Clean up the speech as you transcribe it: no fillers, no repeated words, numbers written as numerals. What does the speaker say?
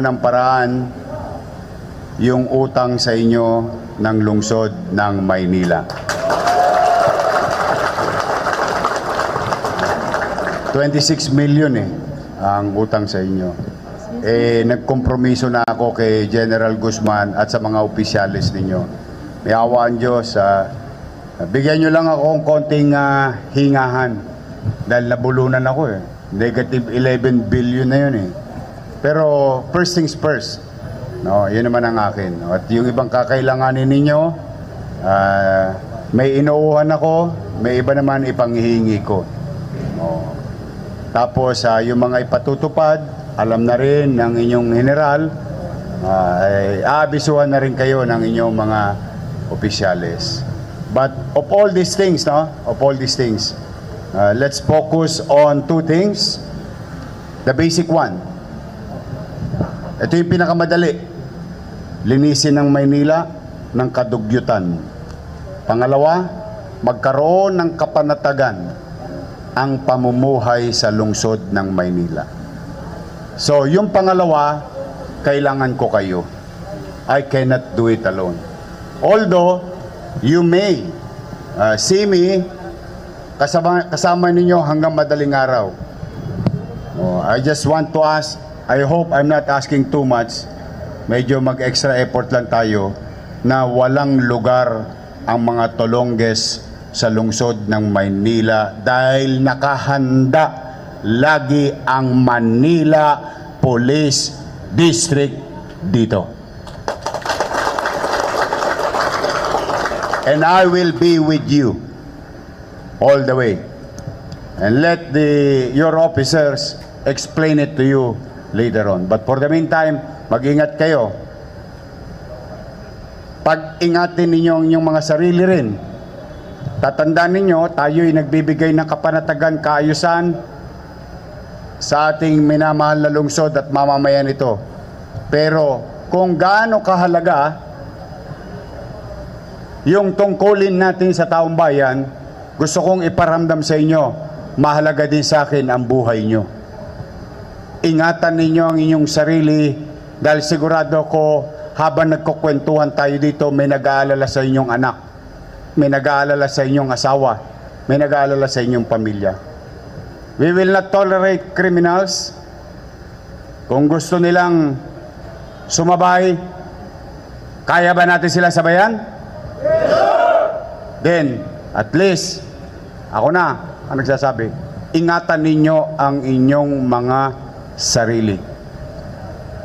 ng paraan yung utang sa inyo ng lungsod ng Maynila. 26 million ang utang sa inyo. Nagkompromiso na ako kay General Guzman at sa mga opisyalis ninyo. May awaan Diyos, bigyan nyo lang ako ng konting hingahan dahil nabulunan ako Negative 11 billion na yun Pero first things first. No, yun naman ang akin. At yung ibang kakailanganin ninyo, may inuuhan ako, may iba naman ipanghihingi ko. No. Tapos yung mga ipatutupad, alam na rin ng inyong general, aabisuhan na rin kayo ng inyong mga opisyalis. But of all these things, let's focus on two things. The basic one. Ito yung pinakamadali. Linisin ng Maynila ng kadugyutan. Pangalawa, magkaroon ng kapanatagan ang pamumuhay sa lungsod ng Maynila. So, yung pangalawa, kailangan ko kayo. I cannot do it alone. Although, you may see me kasama ninyo hanggang madaling araw. I just want to ask, I hope I'm not asking too much, medyo mag-extra effort lang tayo na walang lugar ang mga tolongges sa lungsod ng Maynila dahil nakahanda lagi ang Manila Police District dito. And I will be with you all the way. And let your officers explain it to you later on. But for the meantime, mag-ingat kayo. Pag-ingatin ninyo ang inyong mga sarili rin. Tatandaan ninyo, tayo'y nagbibigay ng kapanatagan, kaayusan sa ating minamahal na lungsod at mamamayan ito. Pero kung gaano kahalaga yung tungkulin natin sa taong bayan, gusto kong iparamdam sa inyo, mahalaga din sa akin ang buhay nyo. Ingatan ninyo ang inyong sarili dahil sigurado ko habang nagkukwentuhan tayo dito, may nag-aalala sa inyong anak, may nag-aalala sa inyong asawa, may nag-aalala sa inyong pamilya. We will not tolerate criminals. Kung gusto nilang sumabay, kaya ba natin sila sabayan? Then, at least, ako na ang nagsasabi, ingatan ninyo ang inyong mga sarili.